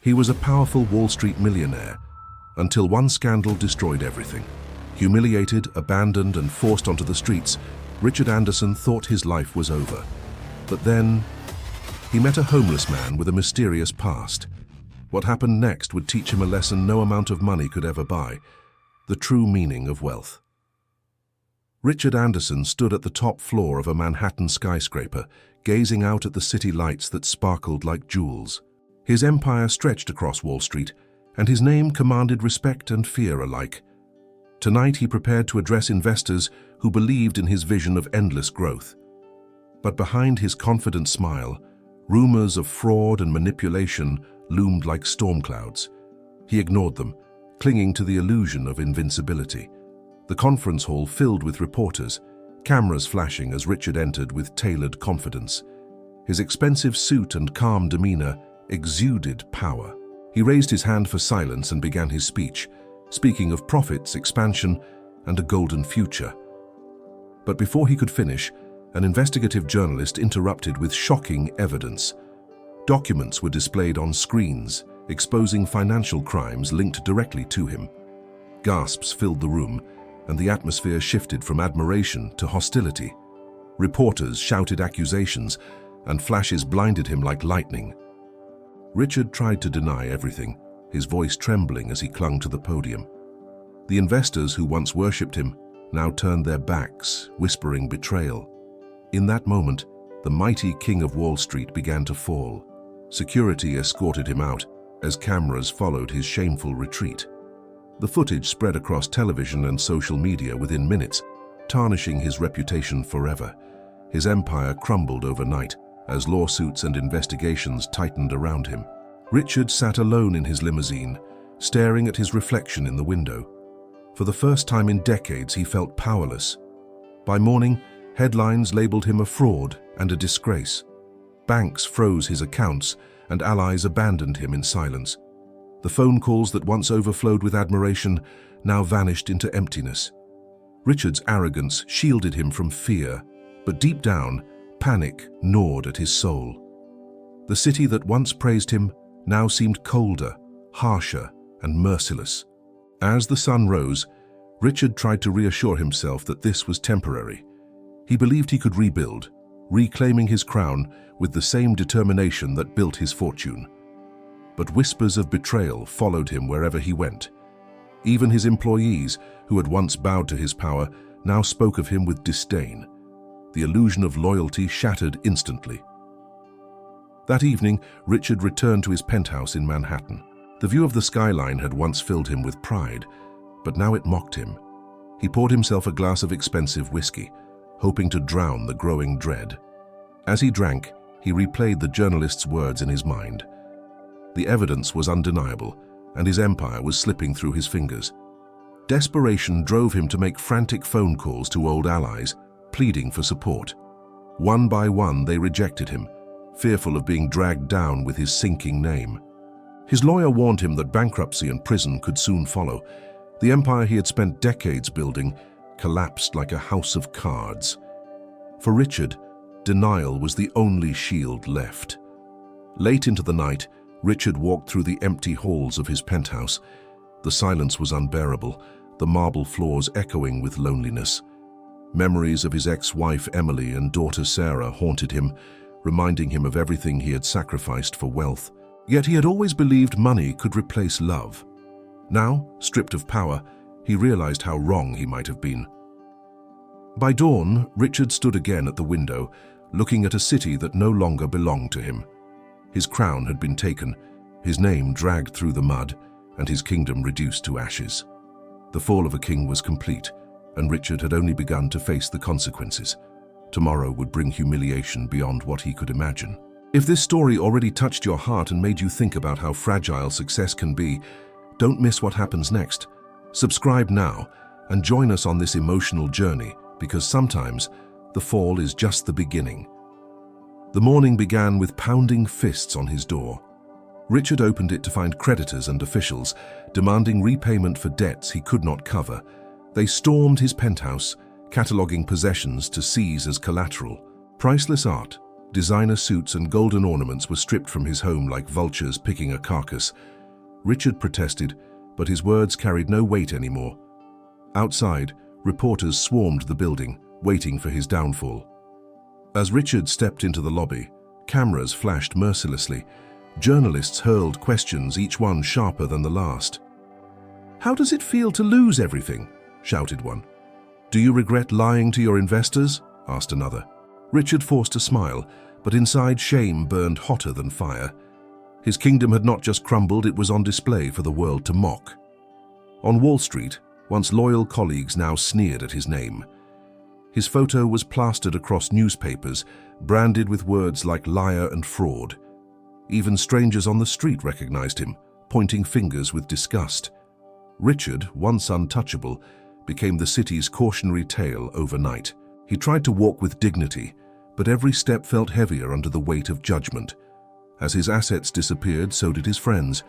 He was a powerful Wall Street millionaire, until one scandal destroyed everything. Humiliated, abandoned, and forced onto the streets, Richard Anderson thought his life was over. But then, he met a homeless man with a mysterious past. What happened next would teach him a lesson no amount of money could ever buy: the true meaning of wealth. Richard Anderson stood at the top floor of a Manhattan skyscraper, gazing out at the city lights that sparkled like jewels. His empire stretched across Wall Street, and his name commanded respect and fear alike. Tonight he prepared to address investors who believed in his vision of endless growth. But behind his confident smile, rumors of fraud and manipulation loomed like storm clouds. He ignored them, clinging to the illusion of invincibility. The conference hall filled with reporters, cameras flashing as Richard entered with tailored confidence. His expensive suit and calm demeanor exuded power. He raised his hand for silence and began his speech, speaking of profits, expansion, and a golden future. But before he could finish, an investigative journalist interrupted with shocking evidence. Documents were displayed on screens, exposing financial crimes linked directly to him. Gasps filled the room, and the atmosphere shifted from admiration to hostility. Reporters shouted accusations, and flashes blinded him like lightning. Richard tried to deny everything, his voice trembling as he clung to the podium. The investors who once worshipped him now turned their backs, whispering betrayal. In that moment, the mighty king of Wall Street began to fall. Security escorted him out as cameras followed his shameful retreat. The footage spread across television and social media within minutes, tarnishing his reputation forever. His empire crumbled overnight as lawsuits and investigations tightened around him. Richard sat alone in his limousine, staring at his reflection in the window. For the first time in decades, he felt powerless. By morning, headlines labeled him a fraud and a disgrace. Banks froze his accounts, and allies abandoned him in silence. The phone calls that once overflowed with admiration now vanished into emptiness. Richard's arrogance shielded him from fear, but deep down, panic gnawed at his soul. The city that once praised him now seemed colder, harsher, and merciless. As the sun rose, Richard tried to reassure himself that this was temporary. He believed he could rebuild, reclaiming his crown with the same determination that built his fortune. But whispers of betrayal followed him wherever he went. Even his employees, who had once bowed to his power, now spoke of him with disdain. The illusion of loyalty shattered instantly. That evening, Richard returned to his penthouse in Manhattan. The view of the skyline had once filled him with pride, but now it mocked him. He poured himself a glass of expensive whiskey, hoping to drown the growing dread. As he drank, he replayed the journalist's words in his mind. The evidence was undeniable, and his empire was slipping through his fingers. Desperation drove him to make frantic phone calls to old allies, pleading for support. One by one, they rejected him, fearful of being dragged down with his sinking name. His lawyer warned him that bankruptcy and prison could soon follow. The empire he had spent decades building collapsed like a house of cards. For Richard, denial was the only shield left. Late into the night, Richard walked through the empty halls of his penthouse. The silence was unbearable, the marble floors echoing with loneliness. Memories of his ex-wife Emily and daughter Sarah haunted him, reminding him of everything he had sacrificed for wealth. Yet he had always believed money could replace love. Now, stripped of power, he realized how wrong he might have been. By dawn, Richard stood again at the window, looking at a city that no longer belonged to him. His crown had been taken, his name dragged through the mud, and his kingdom reduced to ashes. The fall of a king was complete, and Richard had only begun to face the consequences. Tomorrow would bring humiliation beyond what he could imagine. If this story already touched your heart and made you think about how fragile success can be, don't miss what happens next. Subscribe now and join us on this emotional journey, because sometimes the fall is just the beginning. The morning began with pounding fists on his door. Richard opened it to find creditors and officials demanding repayment for debts he could not cover. They stormed his penthouse, cataloging possessions to seize as collateral. Priceless art, Designer suits and golden ornaments were stripped from his home like vultures picking a carcass. Richard protested, but his words carried no weight anymore. Outside, reporters swarmed the building, waiting for his downfall. As Richard stepped into the lobby, cameras flashed mercilessly. Journalists hurled questions, each one sharper than the last. "How does it feel to lose everything?" shouted one. "Do you regret lying to your investors?" asked another. Richard forced a smile, but inside shame burned hotter than fire. His kingdom had not just crumbled, it was on display for the world to mock. On Wall Street, once loyal colleagues now sneered at his name. His photo was plastered across newspapers, branded with words like liar and fraud. Even strangers on the street recognized him, pointing fingers with disgust. Richard, once untouchable, became the city's cautionary tale overnight. He tried to walk with dignity, but every step felt heavier under the weight of judgment. As his assets disappeared, so did his friends.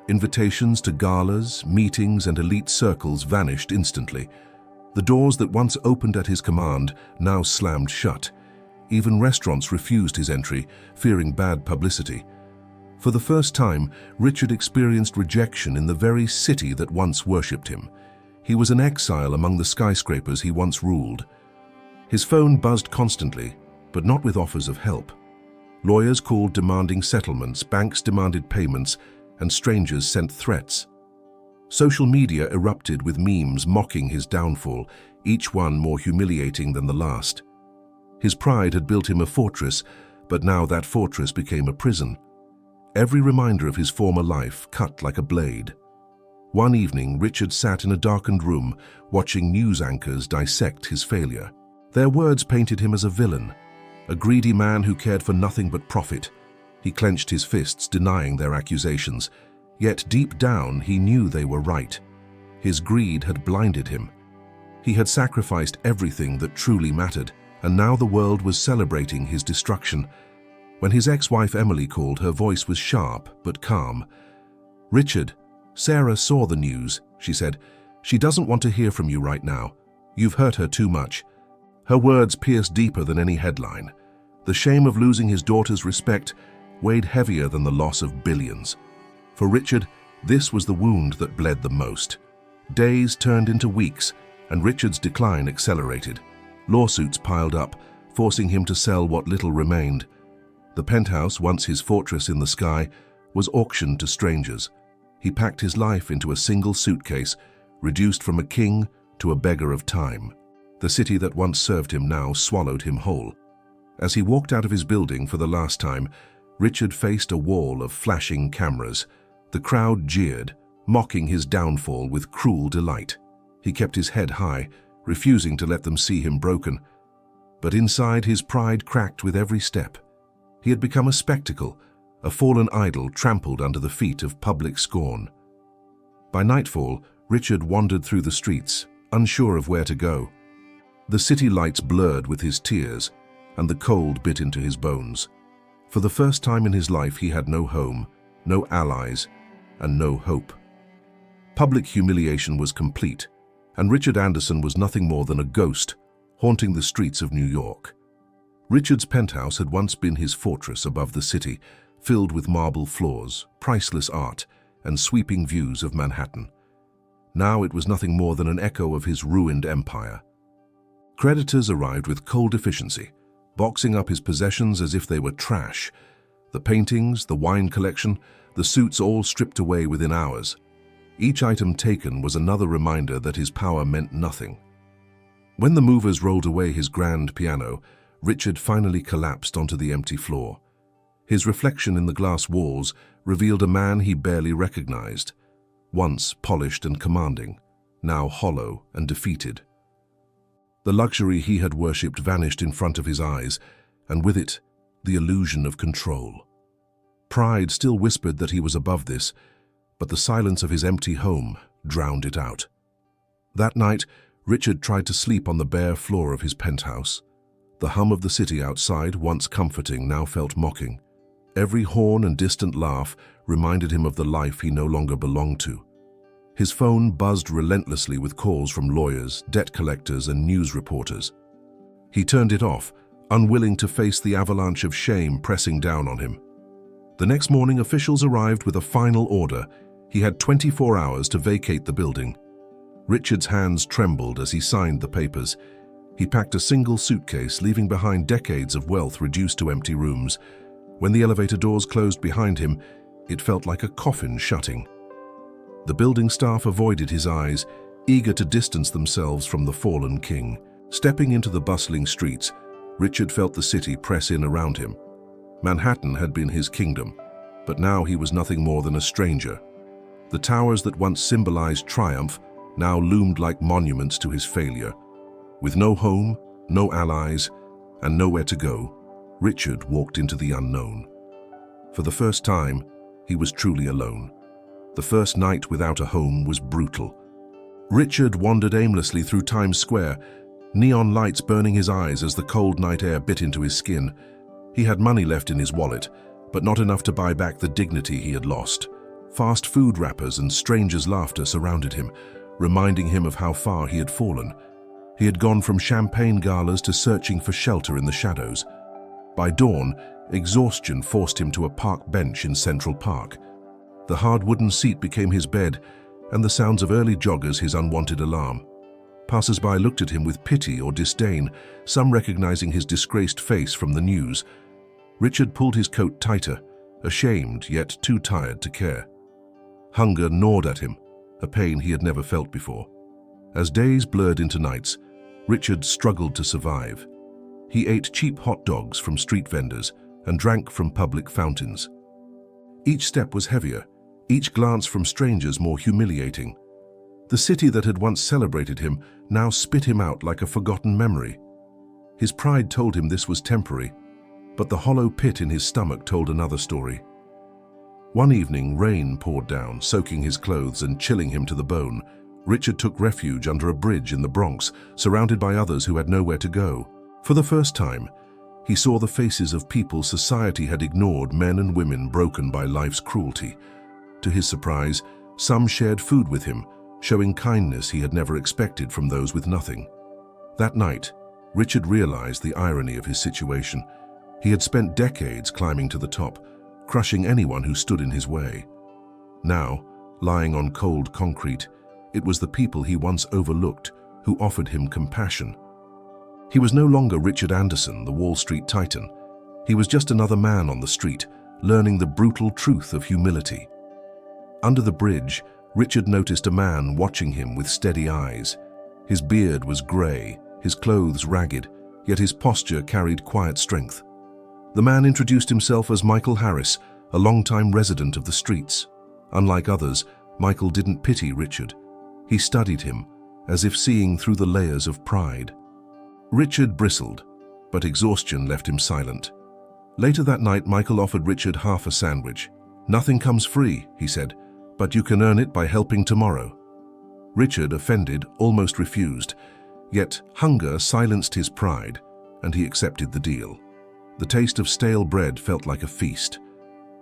Invitations to galas, meetings, and elite circles vanished instantly. The doors that once opened at his command now slammed shut. Even restaurants refused his entry, fearing bad publicity. For the first time, Richard experienced rejection in the very city that once worshipped him. He was an exile among the skyscrapers he once ruled. His phone buzzed constantly, but not with offers of help. Lawyers called demanding settlements, banks demanded payments, and strangers sent threats. Social media erupted with memes mocking his downfall, each one more humiliating than the last. His pride had built him a fortress, but now that fortress became a prison. Every reminder of his former life cut like a blade. One evening, Richard sat in a darkened room, watching news anchors dissect his failure. Their words painted him as a villain, a greedy man who cared for nothing but profit. He clenched his fists, denying their accusations. Yet deep down, he knew they were right. His greed had blinded him. He had sacrificed everything that truly mattered, and now the world was celebrating his destruction. When his ex-wife Emily called, her voice was sharp but calm. "Richard, Sarah saw the news," she said. "She doesn't want to hear from you right now. You've hurt her too much." Her words pierced deeper than any headline. The shame of losing his daughter's respect weighed heavier than the loss of billions. For Richard, this was the wound that bled the most. Days turned into weeks, and Richard's decline accelerated. Lawsuits piled up, forcing him to sell what little remained. The penthouse, once his fortress in the sky, was auctioned to strangers. He packed his life into a single suitcase, reduced from a king to a beggar of time. The city that once served him now swallowed him whole. As he walked out of his building for the last time, Richard faced a wall of flashing cameras. The crowd jeered, mocking his downfall with cruel delight. He kept his head high, refusing to let them see him broken. But inside, his pride cracked with every step. He had become a spectacle, a fallen idol trampled under the feet of public scorn. By nightfall, Richard wandered through the streets, unsure of where to go. The city lights blurred with his tears, and the cold bit into his bones. For the first time in his life, he had no home, no allies, and no hope. Public humiliation was complete, and Richard Anderson was nothing more than a ghost haunting the streets of New York. Richard's penthouse had once been his fortress above the city, filled with marble floors, priceless art, and sweeping views of Manhattan. Now it was nothing more than an echo of his ruined empire. Creditors arrived with cold efficiency, boxing up his possessions as if they were trash. The paintings, the wine collection, the suits all stripped away within hours. Each item taken was another reminder that his power meant nothing. When the movers rolled away his grand piano, Richard finally collapsed onto the empty floor. His reflection in the glass walls revealed a man he barely recognized, once polished and commanding, now hollow and defeated. The luxury he had worshipped vanished in front of his eyes, and with it, the illusion of control. Pride still whispered that he was above this, but the silence of his empty home drowned it out. That night, Richard tried to sleep on the bare floor of his penthouse. The hum of the city outside, once comforting, now felt mocking. Every horn and distant laugh reminded him of the life he no longer belonged to. His phone buzzed relentlessly with calls from lawyers, debt collectors, and news reporters. He turned it off, unwilling to face the avalanche of shame pressing down on him. The next morning, officials arrived with a final order. He had 24 hours to vacate the building. Richard's hands trembled as he signed the papers. He packed a single suitcase, leaving behind decades of wealth reduced to empty rooms. When the elevator doors closed behind him, it felt like a coffin shutting. The building staff avoided his eyes, eager to distance themselves from the fallen king. Stepping into the bustling streets, Richard felt the city press in around him. Manhattan had been his kingdom, but now he was nothing more than a stranger. The towers that once symbolized triumph now loomed like monuments to his failure. With no home, no allies, and nowhere to go, Richard walked into the unknown. For the first time, he was truly alone. The first night without a home was brutal. Richard wandered aimlessly through Times Square, neon lights burning his eyes as the cold night air bit into his skin. He had money left in his wallet, but not enough to buy back the dignity he had lost. Fast food wrappers and strangers' laughter surrounded him, reminding him of how far he had fallen. He had gone from champagne galas to searching for shelter in the shadows. By dawn, exhaustion forced him to a park bench in Central Park. The hard wooden seat became his bed, and the sounds of early joggers his unwanted alarm. Passers-by looked at him with pity or disdain, some recognizing his disgraced face from the news. Richard pulled his coat tighter, ashamed yet too tired to care. Hunger gnawed at him, a pain he had never felt before. As days blurred into nights, Richard struggled to survive. He ate cheap hot dogs from street vendors and drank from public fountains. Each step was heavier, each glance from strangers more humiliating. The city that had once celebrated him now spit him out like a forgotten memory. His pride told him this was temporary, but the hollow pit in his stomach told another story. One evening, rain poured down, soaking his clothes and chilling him to the bone. Richard took refuge under a bridge in the Bronx, surrounded by others who had nowhere to go. For the first time, he saw the faces of people society had ignored, men and women broken by life's cruelty. To his surprise, some shared food with him, showing kindness he had never expected from those with nothing. That night, Richard realized the irony of his situation. He had spent decades climbing to the top, crushing anyone who stood in his way. Now, lying on cold concrete, it was the people he once overlooked who offered him compassion. He was no longer Richard Anderson, the Wall Street titan. He was just another man on the street, learning the brutal truth of humility. Under the bridge, Richard noticed a man watching him with steady eyes. His beard was gray, his clothes ragged, yet his posture carried quiet strength. The man introduced himself as Michael Harris, a longtime resident of the streets. Unlike others, Michael didn't pity Richard. He studied him, as if seeing through the layers of pride. Richard bristled, but exhaustion left him silent. Later that night, Michael offered Richard half a sandwich. "Nothing comes free," he said, "but you can earn it by helping tomorrow." Richard, offended, almost refused, yet hunger silenced his pride, and he accepted the deal. The taste of stale bread felt like a feast.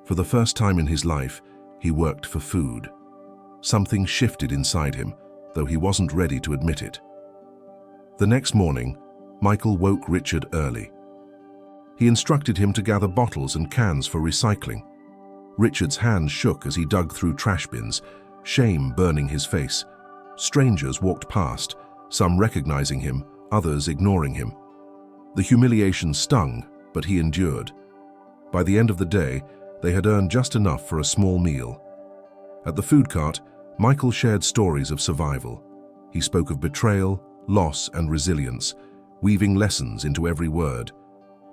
For the first time in his life, he worked for food. Something shifted inside him, though he wasn't ready to admit it. The next morning, Michael woke Richard early. He instructed him to gather bottles and cans for recycling. Richard's hands shook as he dug through trash bins, shame burning his face. Strangers walked past, some recognizing him, others ignoring him. The humiliation stung, but he endured. By the end of the day, they had earned just enough for a small meal. At the food cart, Michael shared stories of survival. He spoke of betrayal, loss, and resilience, weaving lessons into every word.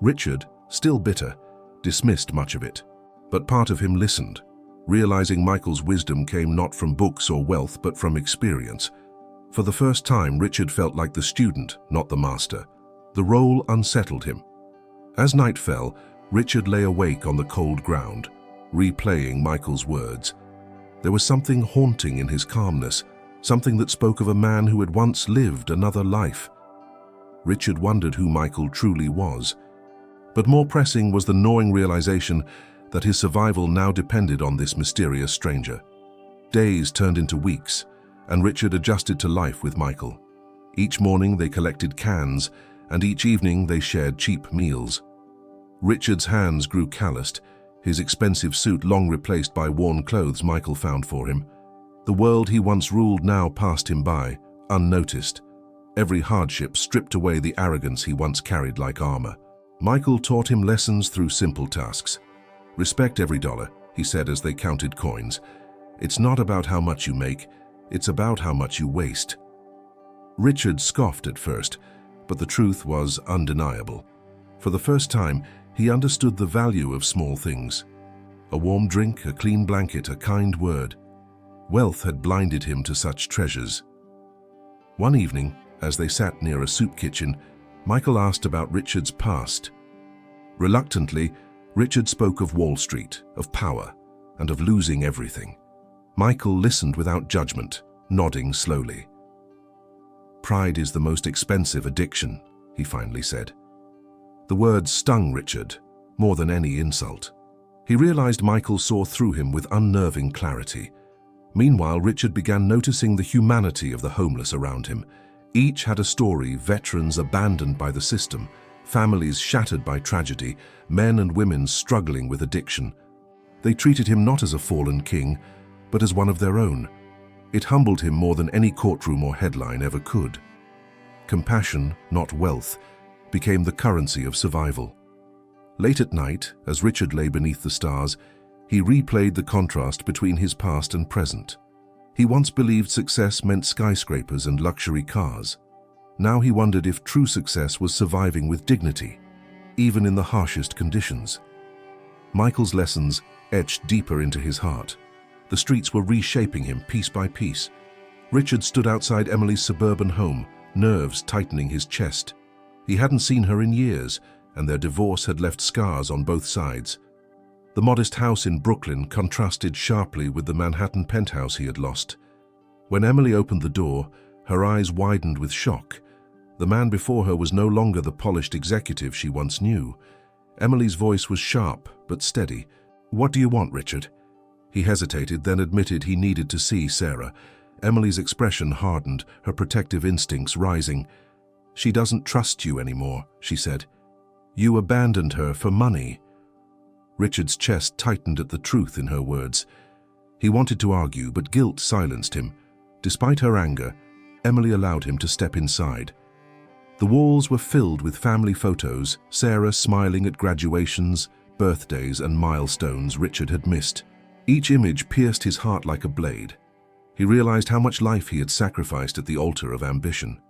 Richard, still bitter, dismissed much of it. But part of him listened, realizing Michael's wisdom came not from books or wealth, but from experience. For the first time, Richard felt like the student, not the master. The role unsettled him. As night fell, Richard lay awake on the cold ground, replaying Michael's words. There was something haunting in his calmness, something that spoke of a man who had once lived another life. Richard wondered who Michael truly was. But more pressing was the gnawing realization that his survival now depended on this mysterious stranger. Days turned into weeks, and Richard adjusted to life with Michael. Each morning they collected cans, and each evening they shared cheap meals. Richard's hands grew calloused, his expensive suit long replaced by worn clothes Michael found for him. The world he once ruled now passed him by, unnoticed. Every hardship stripped away the arrogance he once carried like armor. Michael taught him lessons through simple tasks. "Respect every dollar," he said as they counted coins. "It's not about how much you make, it's about how much you waste." Richard scoffed at first, but the truth was undeniable. For the first time, he understood the value of small things. A warm drink, a clean blanket, a kind word. Wealth had blinded him to such treasures. One evening, as they sat near a soup kitchen, Michael asked about Richard's past. Reluctantly, Richard spoke of Wall Street, of power, and of losing everything. Michael listened without judgment, nodding slowly. "Pride is the most expensive addiction," he finally said. The words stung Richard, more than any insult. He realized Michael saw through him with unnerving clarity. Meanwhile, Richard began noticing the humanity of the homeless around him. Each had a story: veterans abandoned by the system, families shattered by tragedy, men and women struggling with addiction. They treated him not as a fallen king, but as one of their own. It humbled him more than any courtroom or headline ever could. Compassion, not wealth, became the currency of survival. Late at night, as Richard lay beneath the stars, he replayed the contrast between his past and present. He once believed success meant skyscrapers and luxury cars. Now he wondered if true success was surviving with dignity, even in the harshest conditions. Michael's lessons etched deeper into his heart. The streets were reshaping him piece by piece. Richard stood outside Emily's suburban home, nerves tightening his chest. He hadn't seen her in years, and their divorce had left scars on both sides. The modest house in Brooklyn contrasted sharply with the Manhattan penthouse he had lost. When Emily opened the door, her eyes widened with shock. The man before her was no longer the polished executive she once knew. Emily's voice was sharp but steady. "What do you want, Richard?" He hesitated, then admitted he needed to see Sarah. Emily's expression hardened, her protective instincts rising. "She doesn't trust you anymore," she said. "You abandoned her for money." Richard's chest tightened at the truth in her words. He wanted to argue, but guilt silenced him. Despite her anger, Emily allowed him to step inside. The walls were filled with family photos, Sarah smiling at graduations, birthdays, and milestones Richard had missed. Each image pierced his heart like a blade. He realized how much life he had sacrificed at the altar of ambition.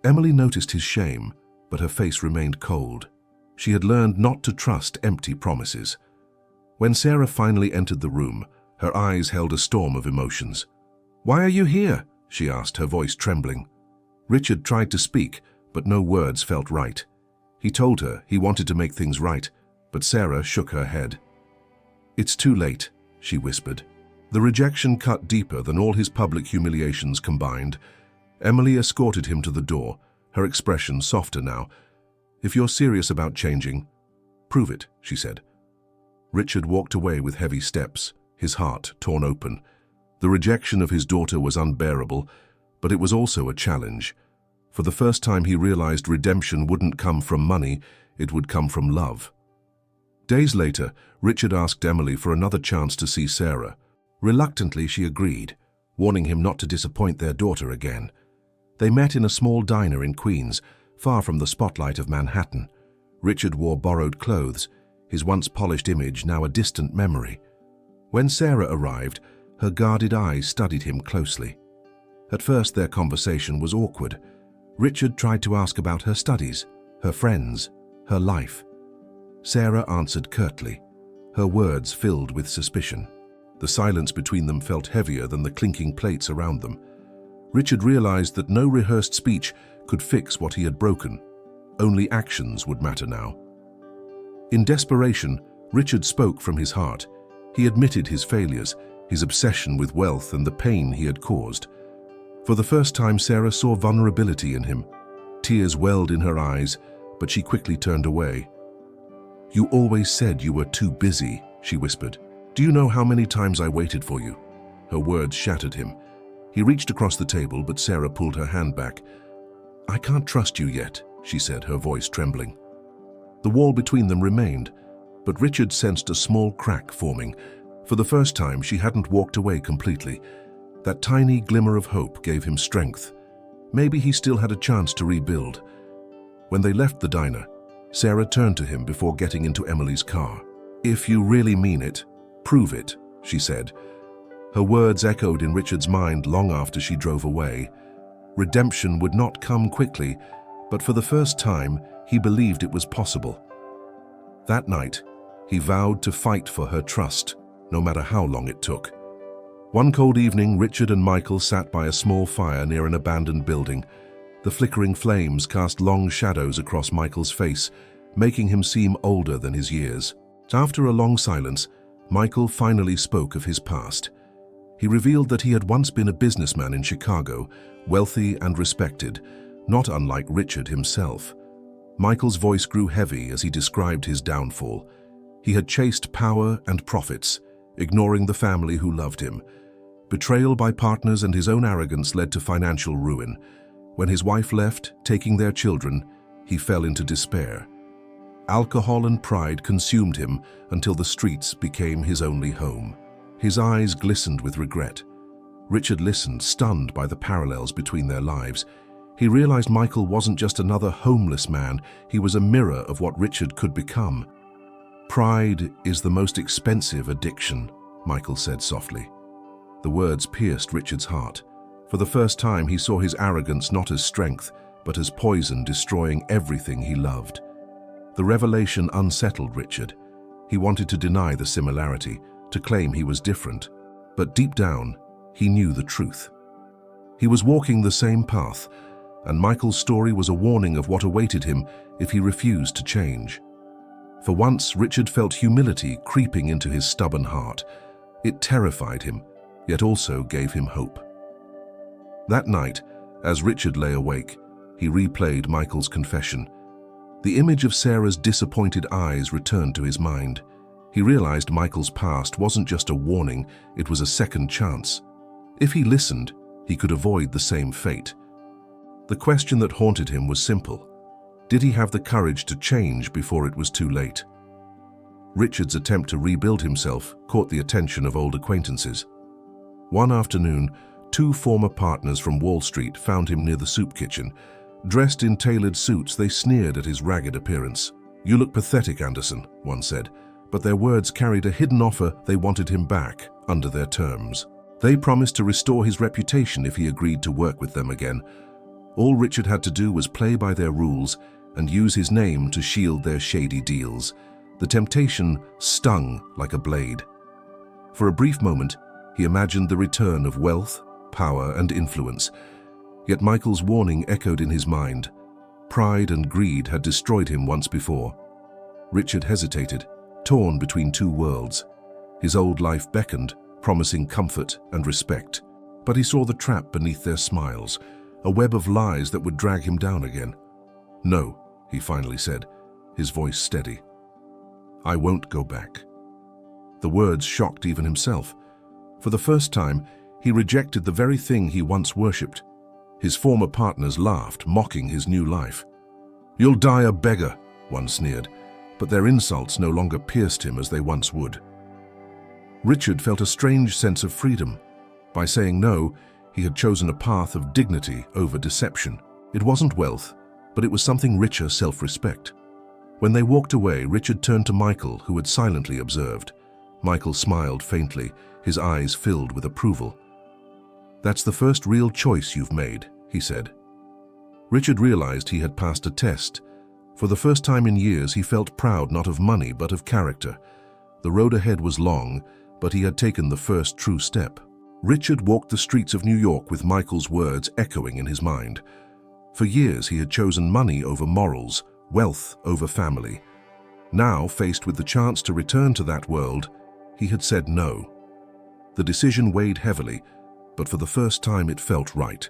Emily noticed his shame, but her face remained cold. She had learned not to trust empty promises. When Sarah finally entered the room, her eyes held a storm of emotions. "Why are you here?" she asked, her voice trembling. Richard tried to speak, but no words felt right. He told her he wanted to make things right, but Sarah shook her head. "It's too late," she whispered. The rejection cut deeper than all his public humiliations combined. Emily escorted him to the door, her expression softer now. "If you're serious about changing, prove it," she said. Richard walked away with heavy steps, his heart torn open. The rejection of his daughter was unbearable, but it was also a challenge. For the first time he realized redemption wouldn't come from money, it would come from love. Days later, Richard asked Emily for another chance to see Sarah. Reluctantly, she agreed, warning him not to disappoint their daughter again. They met in a small diner in Queens, far from the spotlight of Manhattan. Richard wore borrowed clothes, his once polished image now a distant memory. When Sarah arrived, her guarded eyes studied him closely. At first, their conversation was awkward. Richard tried to ask about her studies, her friends, her life. Sarah answered curtly, her words filled with suspicion. The silence between them felt heavier than the clinking plates around them. Richard realized that no rehearsed speech could fix what he had broken. Only actions would matter now. In desperation, Richard spoke from his heart. He admitted his failures, his obsession with wealth, and the pain he had caused. For the first time, Sarah saw vulnerability in him. Tears welled in her eyes, but she quickly turned away. "You always said you were too busy," she whispered. "Do you know how many times I waited for you?" Her words shattered him. He reached across the table, but Sarah pulled her hand back. "I can't trust you yet," she said, her voice trembling. The wall between them remained, but Richard sensed a small crack forming. For the first time, she hadn't walked away completely. That tiny glimmer of hope gave him strength. Maybe he still had a chance to rebuild. When they left the diner, Sarah turned to him before getting into Emily's car. "If you really mean it, prove it," she said. Her words echoed in Richard's mind long after she drove away. Redemption would not come quickly, but for the first time, he believed it was possible. That night, he vowed to fight for her trust, no matter how long it took. One cold evening, Richard and Michael sat by a small fire near an abandoned building. The flickering flames cast long shadows across Michael's face, making him seem older than his years. After a long silence, Michael finally spoke of his past. He revealed that he had once been a businessman in Chicago, wealthy and respected, not unlike Richard himself. Michael's voice grew heavy as he described his downfall. He had chased power and profits, ignoring the family who loved him. Betrayal by partners and his own arrogance led to financial ruin. When his wife left, taking their children, he fell into despair. Alcohol and pride consumed him until the streets became his only home. His eyes glistened with regret. Richard listened, stunned by the parallels between their lives. He realized Michael wasn't just another homeless man, he was a mirror of what Richard could become. "Pride is the most expensive addiction," Michael said softly. The words pierced Richard's heart. For the first time, he saw his arrogance not as strength, but as poison destroying everything he loved. The revelation unsettled Richard. He wanted to deny the similarity, to claim he was different. But deep down, he knew the truth. He was walking the same path, and Michael's story was a warning of what awaited him if he refused to change. For once, Richard felt humility creeping into his stubborn heart. It terrified him, yet also gave him hope. That night, as Richard lay awake, he replayed Michael's confession. The image of Sarah's disappointed eyes returned to his mind. He realized Michael's past wasn't just a warning, it was a second chance. If he listened, he could avoid the same fate. The question that haunted him was simple. Did he have the courage to change before it was too late? Richard's attempt to rebuild himself caught the attention of old acquaintances. One afternoon, two former partners from Wall Street found him near the soup kitchen. Dressed in tailored suits, they sneered at his ragged appearance. "You look pathetic, Anderson," one said, but their words carried a hidden offer. They wanted him back under their terms. They promised to restore his reputation if he agreed to work with them again. All Richard had to do was play by their rules and use his name to shield their shady deals. The temptation stung like a blade. For a brief moment, he imagined the return of wealth, power, and influence. Yet Michael's warning echoed in his mind. Pride and greed had destroyed him once before. Richard hesitated, torn between two worlds. His old life beckoned, promising comfort and respect. But he saw the trap beneath their smiles, a web of lies that would drag him down again. "No," he finally said, his voice steady. "I won't go back." The words shocked even himself. For the first time, he rejected the very thing he once worshipped. His former partners laughed, mocking his new life. "You'll die a beggar," one sneered, but their insults no longer pierced him as they once would. Richard felt a strange sense of freedom. By saying no, he had chosen a path of dignity over deception. It wasn't wealth, but it was something richer: self-respect. When they walked away, Richard turned to Michael, who had silently observed. Michael smiled faintly, his eyes filled with approval. "That's the first real choice you've made," he said. Richard realized he had passed a test. For the first time in years, he felt proud not of money but of character. The road ahead was long, but he had taken the first true step. Richard walked the streets of New York with Michael's words echoing in his mind. For years, he had chosen money over morals, wealth over family. Now, faced with the chance to return to that world, he had said no. The decision weighed heavily, but for the first time it felt right.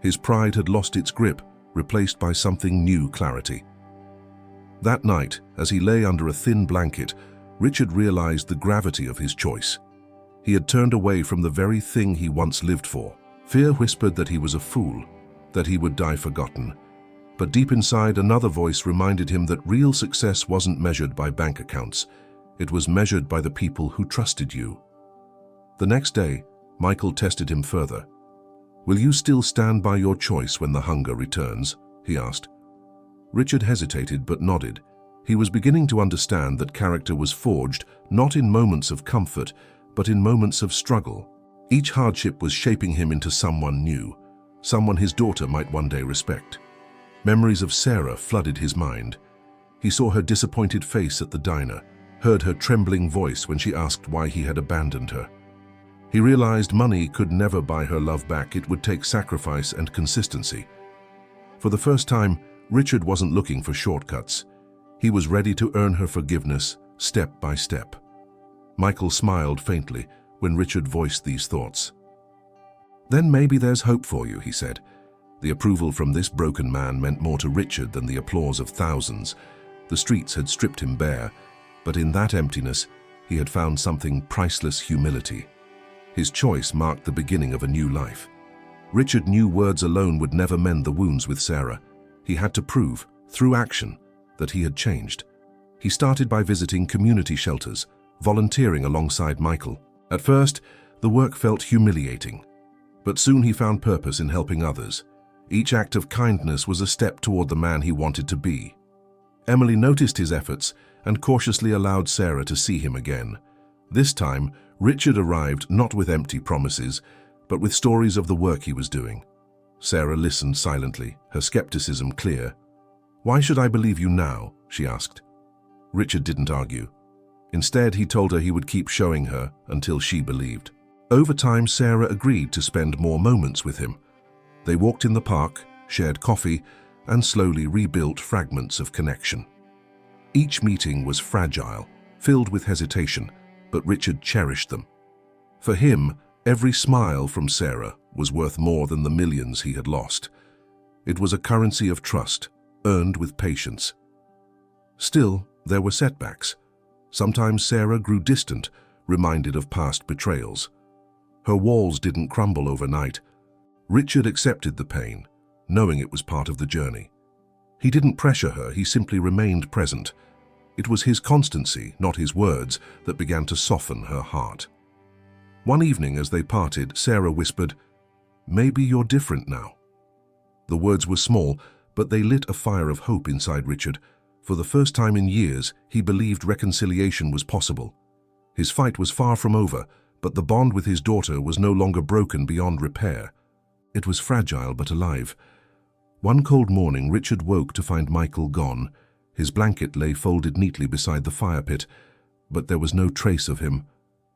His pride had lost its grip, replaced by something new: clarity. That night, as he lay under a thin blanket, Richard realized the gravity of his choice. He had turned away from the very thing he once lived for. Fear whispered that he was a fool, that he would die forgotten. But deep inside, another voice reminded him that real success wasn't measured by bank accounts. It was measured by the people who trusted you. The next day, Michael tested him further. "Will you still stand by your choice when the hunger returns?" he asked. Richard hesitated but nodded. He was beginning to understand that character was forged not in moments of comfort, but in moments of struggle. Each hardship was shaping him into someone new, someone his daughter might one day respect. Memories of Sarah flooded his mind. He saw her disappointed face at the diner, heard her trembling voice when she asked why he had abandoned her. He realized money could never buy her love back. It would take sacrifice and consistency. For the first time, Richard wasn't looking for shortcuts. He was ready to earn her forgiveness, step by step. Michael smiled faintly when Richard voiced these thoughts. "Then maybe there's hope for you," he said. The approval from this broken man meant more to Richard than the applause of thousands. The streets had stripped him bare, but in that emptiness, he had found something priceless: humility. His choice marked the beginning of a new life. Richard knew words alone would never mend the wounds with Sarah. He had to prove, through action, that he had changed. He started by visiting community shelters, volunteering alongside Michael. At first, the work felt humiliating, but soon he found purpose in helping others. Each act of kindness was a step toward the man he wanted to be. Emily noticed his efforts and cautiously allowed Sarah to see him again. This time, Richard arrived not with empty promises, but with stories of the work he was doing. Sarah listened silently, her skepticism clear. "Why should I believe you now?" she asked. Richard didn't argue. Instead, he told her he would keep showing her until she believed. Over time, Sarah agreed to spend more moments with him. They walked in the park, shared coffee, and slowly rebuilt fragments of connection. Each meeting was fragile, filled with hesitation, but Richard cherished them. For him, every smile from Sarah was worth more than the millions he had lost. It was a currency of trust, earned with patience. Still, there were setbacks. Sometimes Sarah grew distant, reminded of past betrayals. Her walls didn't crumble overnight. Richard accepted the pain, knowing it was part of the journey. He didn't pressure her, he simply remained present. It was his constancy, not his words, that began to soften her heart. One evening as they parted, Sarah whispered, "Maybe you're different now." The words were small, but they lit a fire of hope inside Richard. For the first time in years, he believed reconciliation was possible. His fight was far from over, but the bond with his daughter was no longer broken beyond repair. It was fragile but alive. One cold morning, Richard woke to find Michael gone. His blanket lay folded neatly beside the fire pit, but there was no trace of him.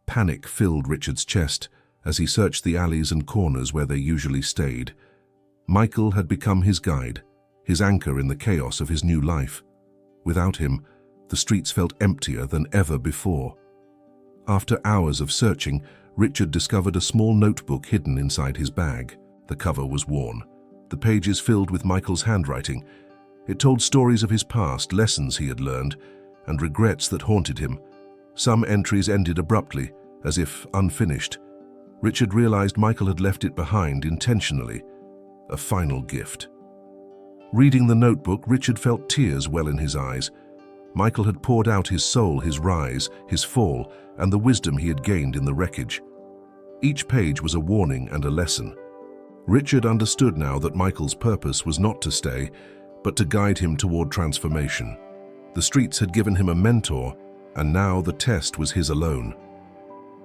Panic filled Richard's chest as he searched the alleys and corners where they usually stayed. Michael had become his guide, his anchor in the chaos of his new life. Without him, the streets felt emptier than ever before. After hours of searching, Richard discovered a small notebook hidden inside his bag. The cover was worn, the pages filled with Michael's handwriting. It told stories of his past, lessons he had learned, and regrets that haunted him. Some entries ended abruptly, as if unfinished. Richard realized Michael had left it behind intentionally, a final gift. Reading the notebook, Richard felt tears well in his eyes. Michael had poured out his soul, his rise, his fall, and the wisdom he had gained in the wreckage. Each page was a warning and a lesson. Richard understood now that Michael's purpose was not to stay, but to guide him toward transformation. The streets had given him a mentor, and now the test was his alone.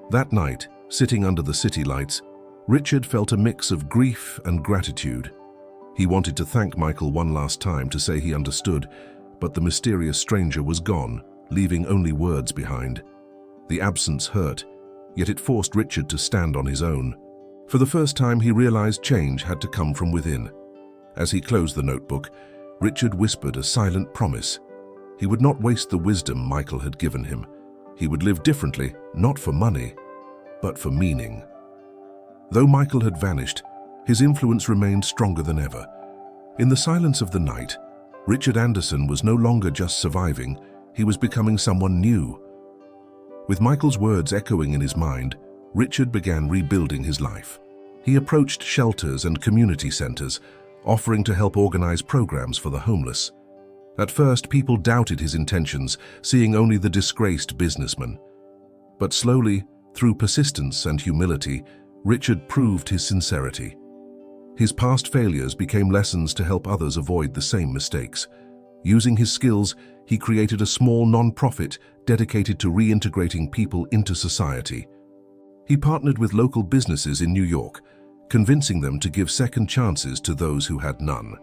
That night, sitting under the city lights, Richard felt a mix of grief and gratitude. He wanted to thank Michael one last time, to say he understood, but the mysterious stranger was gone, leaving only words behind. The absence hurt, yet it forced Richard to stand on his own. For the first time, he realized change had to come from within. As he closed the notebook, Richard whispered a silent promise. He would not waste the wisdom Michael had given him. He would live differently, not for money, but for meaning. Though Michael had vanished, his influence remained stronger than ever. In the silence of the night, Richard Anderson was no longer just surviving, he was becoming someone new. With Michael's words echoing in his mind, Richard began rebuilding his life. He approached shelters and community centers, offering to help organize programs for the homeless. At first, people doubted his intentions, seeing only the disgraced businessman. But slowly, through persistence and humility, Richard proved his sincerity. His past failures became lessons to help others avoid the same mistakes. Using his skills, he created a small non-profit dedicated to reintegrating people into society. He partnered with local businesses in New York, convincing them to give second chances to those who had none.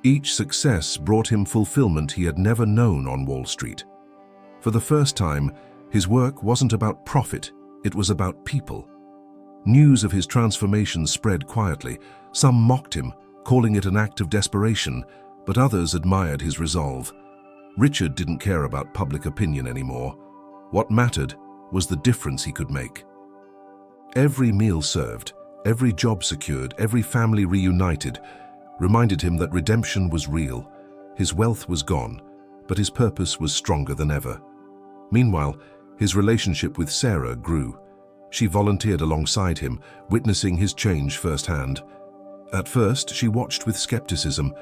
Each success brought him fulfillment he had never known on Wall Street. For the first time, his work wasn't about profit, it was about people. News of his transformation spread quietly. Some mocked him, calling it an act of desperation, but others admired his resolve. Richard didn't care about public opinion anymore. What mattered was the difference he could make. Every meal served, every job secured, every family reunited reminded him that redemption was real. His wealth was gone, but his purpose was stronger than ever. Meanwhile, his relationship with Sarah grew. She volunteered alongside him, witnessing his change firsthand. At first, she watched with skepticism,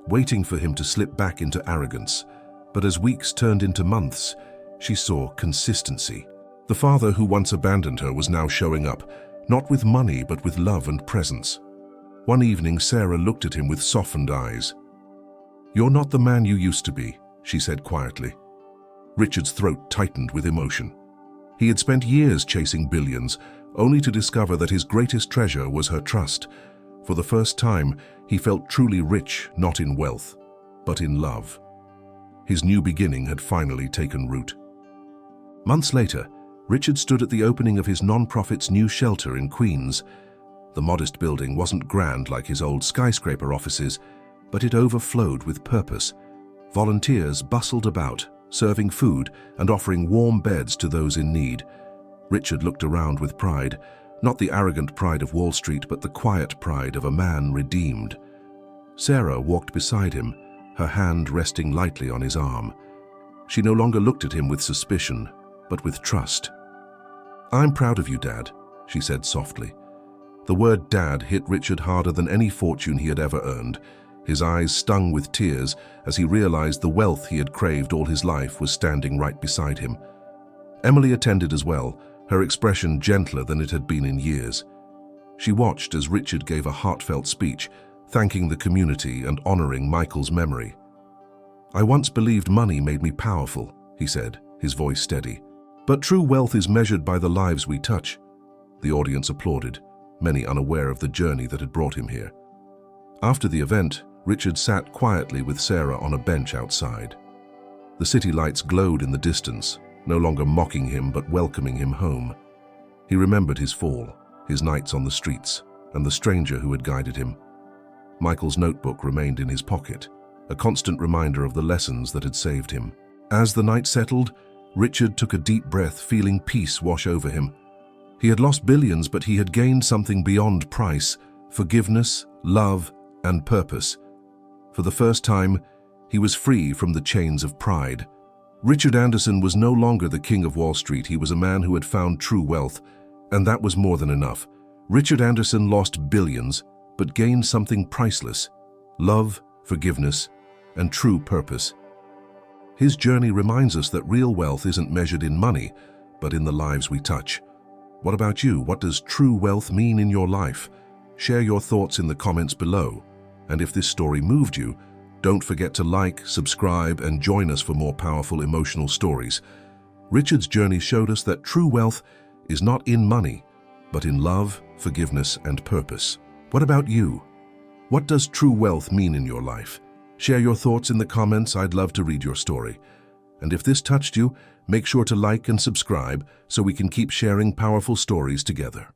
waiting for him to slip back into arrogance. But as weeks turned into months, she saw consistency. The father who once abandoned her was now showing up, not with money but with love and presence. One evening, Sarah looked at him with softened eyes. "You're not the man you used to be," she said quietly. Richard's throat tightened with emotion. He had spent years chasing billions, only to discover that his greatest treasure was her trust. For the first time, he felt truly rich, not in wealth, but in love. His new beginning had finally taken root. Months later, Richard stood at the opening of his non-profit's new shelter in Queens. The modest building wasn't grand like his old skyscraper offices, but it overflowed with purpose. Volunteers bustled about, serving food and offering warm beds to those in need. Richard looked around with pride, not the arrogant pride of Wall Street, but the quiet pride of a man redeemed. Sarah walked beside him, her hand resting lightly on his arm. She no longer looked at him with suspicion, but with trust. "I'm proud of you, Dad," she said softly. The word Dad hit Richard harder than any fortune he had ever earned. His eyes stung with tears as he realized the wealth he had craved all his life was standing right beside him. Emily attended as well, her expression gentler than it had been in years. She watched as Richard gave a heartfelt speech, thanking the community and honoring Michael's memory. "I once believed money made me powerful," he said, his voice steady. "But true wealth is measured by the lives we touch." The audience applauded, many unaware of the journey that had brought him here. After the event, Richard sat quietly with Sarah on a bench outside. The city lights glowed in the distance, no longer mocking him but welcoming him home. He remembered his fall, his nights on the streets, and the stranger who had guided him. Michael's notebook remained in his pocket, a constant reminder of the lessons that had saved him. As the night settled, Richard took a deep breath, feeling peace wash over him. He had lost billions, but he had gained something beyond price: forgiveness, love, and purpose. For the first time, he was free from the chains of pride. Richard Anderson was no longer the king of Wall Street. He was a man who had found true wealth, and that was more than enough. Richard Anderson lost billions, but gained something priceless: love, forgiveness, and true purpose. His journey reminds us that real wealth isn't measured in money, but in the lives we touch. What about you? What does true wealth mean in your life? Share your thoughts in the comments below. And if this story moved you, don't forget to like, subscribe, and join us for more powerful emotional stories. Richard's journey showed us that true wealth is not in money, but in love, forgiveness, and purpose. What about you? What does true wealth mean in your life? Share your thoughts in the comments. I'd love to read your story. And if this touched you, make sure to like and subscribe so we can keep sharing powerful stories together.